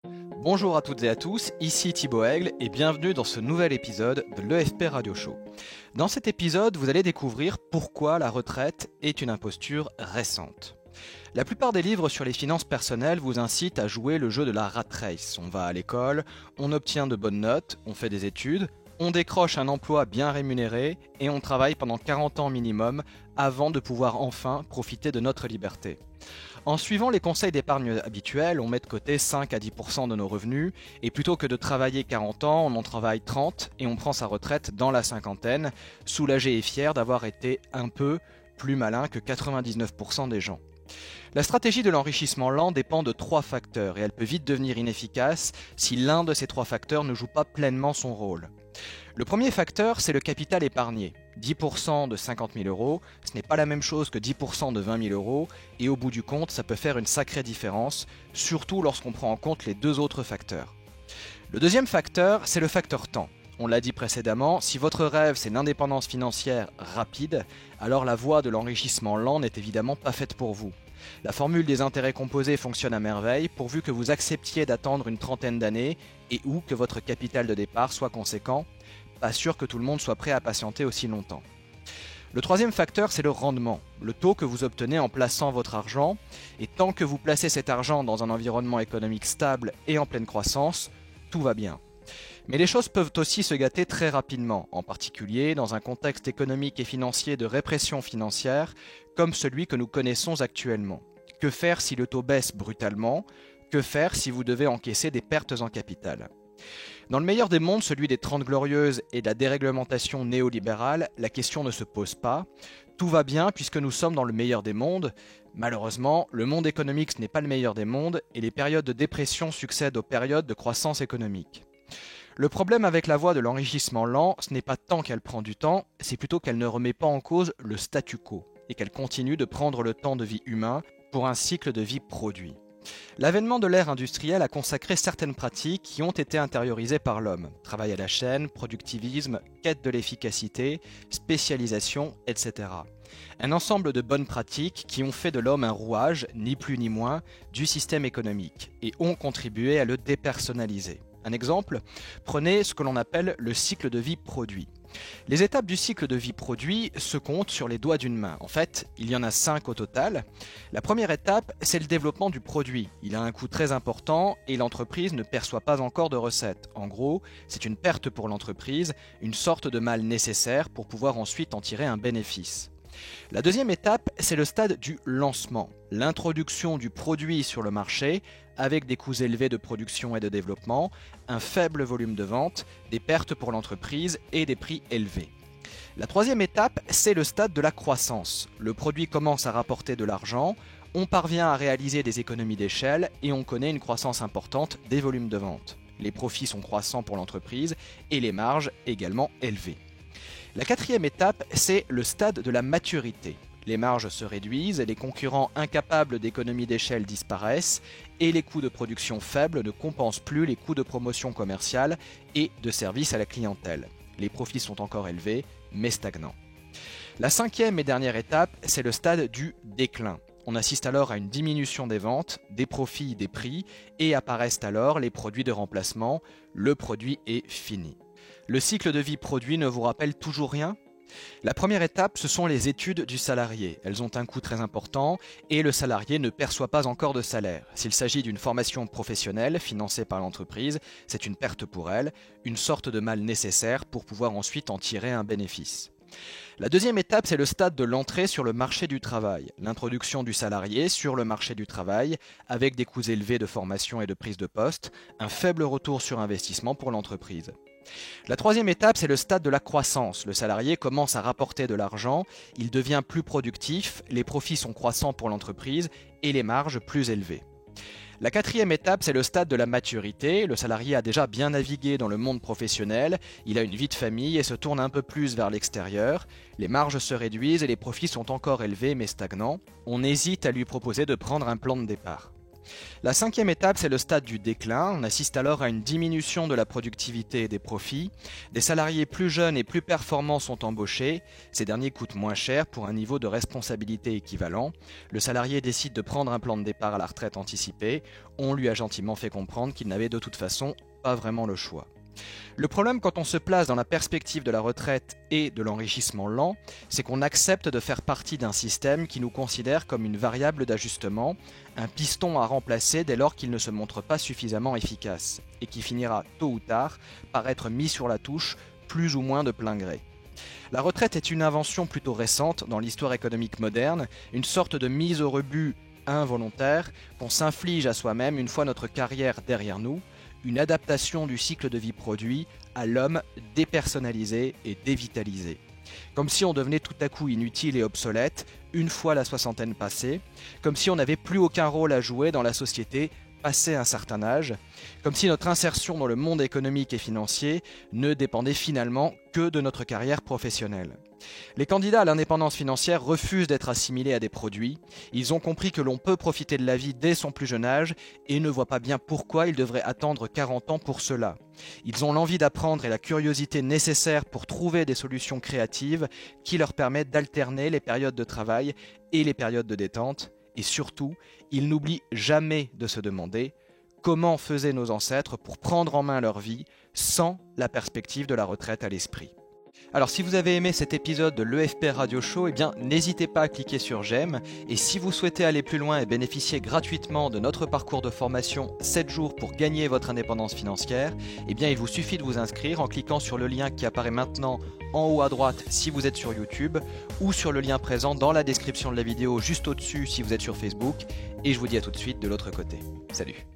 Bonjour à toutes et à tous, ici Thibaut Aigle et bienvenue dans ce nouvel épisode de l'EFP Radio Show. Dans cet épisode, vous allez découvrir pourquoi la retraite est une imposture récente. La plupart des livres sur les finances personnelles vous incitent à jouer le jeu de la rat race. On va à l'école, on obtient de bonnes notes, on fait des études, on décroche un emploi bien rémunéré et on travaille pendant 40 ans minimum avant de pouvoir enfin profiter de notre liberté. En suivant les conseils d'épargne habituels, on met de côté 5 à 10% de nos revenus et plutôt que de travailler 40 ans, on en travaille 30 et on prend sa retraite dans la cinquantaine, soulagé et fier d'avoir été un peu plus malin que 99% des gens. La stratégie de l'enrichissement lent dépend de 3 facteurs et elle peut vite devenir inefficace si l'un de ces 3 facteurs ne joue pas pleinement son rôle. Le premier facteur, c'est le capital épargné. 10% de 50 000 euros, ce n'est pas la même chose que 10% de 20 000 euros, et au bout du compte, ça peut faire une sacrée différence, surtout lorsqu'on prend en compte les 2 autres facteurs. Le deuxième facteur, c'est le facteur temps. On l'a dit précédemment, si votre rêve c'est l'indépendance financière rapide, alors la voie de l'enrichissement lent n'est évidemment pas faite pour vous. La formule des intérêts composés fonctionne à merveille pourvu que vous acceptiez d'attendre une trentaine d'années et ou que votre capital de départ soit conséquent. Pas sûr que tout le monde soit prêt à patienter aussi longtemps. Le troisième facteur, c'est le rendement, le taux que vous obtenez en plaçant votre argent, et tant que vous placez cet argent dans un environnement économique stable et en pleine croissance, tout va bien. Mais les choses peuvent aussi se gâter très rapidement, en particulier dans un contexte économique et financier de répression financière comme celui que nous connaissons actuellement. Que faire si le taux baisse brutalement? Que faire si vous devez encaisser des pertes en capital? Dans le meilleur des mondes, celui des 30 glorieuses et de la déréglementation néolibérale, la question ne se pose pas. Tout va bien puisque nous sommes dans le meilleur des mondes. Malheureusement, le monde économique ce n'est pas le meilleur des mondes et les périodes de dépression succèdent aux périodes de croissance économique. Le problème avec la voie de l'enrichissement lent, ce n'est pas tant qu'elle prend du temps, c'est plutôt qu'elle ne remet pas en cause le statu quo et qu'elle continue de prendre le temps de vie humain pour un cycle de vie produit. L'avènement de l'ère industrielle a consacré certaines pratiques qui ont été intériorisées par l'homme. Travail à la chaîne, productivisme, quête de l'efficacité, spécialisation, etc. Un ensemble de bonnes pratiques qui ont fait de l'homme un rouage, ni plus ni moins, du système économique et ont contribué à le dépersonnaliser. Un exemple, prenez ce que l'on appelle le cycle de vie produit. Les étapes du cycle de vie produit se comptent sur les doigts d'une main. En fait, il y en a 5 au total. La première étape, c'est le développement du produit. Il a un coût très important et l'entreprise ne perçoit pas encore de recettes. En gros, c'est une perte pour l'entreprise, une sorte de mal nécessaire pour pouvoir ensuite en tirer un bénéfice. La deuxième étape, c'est le stade du lancement, l'introduction du produit sur le marché avec des coûts élevés de production et de développement, un faible volume de vente, des pertes pour l'entreprise et des prix élevés. La troisième étape, c'est le stade de la croissance. Le produit commence à rapporter de l'argent, on parvient à réaliser des économies d'échelle et on connaît une croissance importante des volumes de vente. Les profits sont croissants pour l'entreprise et les marges également élevées. La quatrième étape, c'est le stade de la maturité. Les marges se réduisent, les concurrents incapables d'économies d'échelle disparaissent et les coûts de production faibles ne compensent plus les coûts de promotion commerciale et de service à la clientèle. Les profits sont encore élevés, mais stagnants. La cinquième et dernière étape, c'est le stade du déclin. On assiste alors à une diminution des ventes, des profits, des prix et apparaissent alors les produits de remplacement. Le produit est fini. Le cycle de vie produit ne vous rappelle toujours rien ? La première étape, ce sont les études du salarié. Elles ont un coût très important et le salarié ne perçoit pas encore de salaire. S'il s'agit d'une formation professionnelle financée par l'entreprise, c'est une perte pour elle, une sorte de mal nécessaire pour pouvoir ensuite en tirer un bénéfice. La deuxième étape, c'est le stade de l'entrée sur le marché du travail, l'introduction du salarié sur le marché du travail avec des coûts élevés de formation et de prise de poste, un faible retour sur investissement pour l'entreprise. La troisième étape, c'est le stade de la croissance. Le salarié commence à rapporter de l'argent, il devient plus productif, les profits sont croissants pour l'entreprise et les marges plus élevées. La quatrième étape, c'est le stade de la maturité. Le salarié a déjà bien navigué dans le monde professionnel, il a une vie de famille et se tourne un peu plus vers l'extérieur. Les marges se réduisent et les profits sont encore élevés mais stagnants. On hésite à lui proposer de prendre un plan de départ. La cinquième étape, c'est le stade du déclin. On assiste alors à une diminution de la productivité et des profits. Des salariés plus jeunes et plus performants sont embauchés. Ces derniers coûtent moins cher pour un niveau de responsabilité équivalent. Le salarié décide de prendre un plan de départ à la retraite anticipée. On lui a gentiment fait comprendre qu'il n'avait de toute façon pas vraiment le choix. Le problème quand on se place dans la perspective de la retraite et de l'enrichissement lent, c'est qu'on accepte de faire partie d'un système qui nous considère comme une variable d'ajustement, un piston à remplacer dès lors qu'il ne se montre pas suffisamment efficace, et qui finira tôt ou tard par être mis sur la touche plus ou moins de plein gré. La retraite est une invention plutôt récente dans l'histoire économique moderne, une sorte de mise au rebut involontaire qu'on s'inflige à soi-même une fois notre carrière derrière nous, une adaptation du cycle de vie produit à l'homme dépersonnalisé et dévitalisé. Comme si on devenait tout à coup inutile et obsolète une fois la soixantaine passée, comme si on n'avait plus aucun rôle à jouer dans la société passé un certain âge, comme si notre insertion dans le monde économique et financier ne dépendait finalement que de notre carrière professionnelle. Les candidats à l'indépendance financière refusent d'être assimilés à des produits. Ils ont compris que l'on peut profiter de la vie dès son plus jeune âge et ne voient pas bien pourquoi ils devraient attendre 40 ans pour cela. Ils ont l'envie d'apprendre et la curiosité nécessaire pour trouver des solutions créatives qui leur permettent d'alterner les périodes de travail et les périodes de détente. Et surtout, ils n'oublient jamais de se demander comment faisaient nos ancêtres pour prendre en main leur vie sans la perspective de la retraite à l'esprit. Alors si vous avez aimé cet épisode de l'EFP Radio Show, n'hésitez pas à cliquer sur j'aime. Et si vous souhaitez aller plus loin et bénéficier gratuitement de notre parcours de formation 7 jours pour gagner votre indépendance financière, il vous suffit de vous inscrire en cliquant sur le lien qui apparaît maintenant en haut à droite si vous êtes sur YouTube ou sur le lien présent dans la description de la vidéo juste au-dessus si vous êtes sur Facebook. Et je vous dis à tout de suite de l'autre côté. Salut!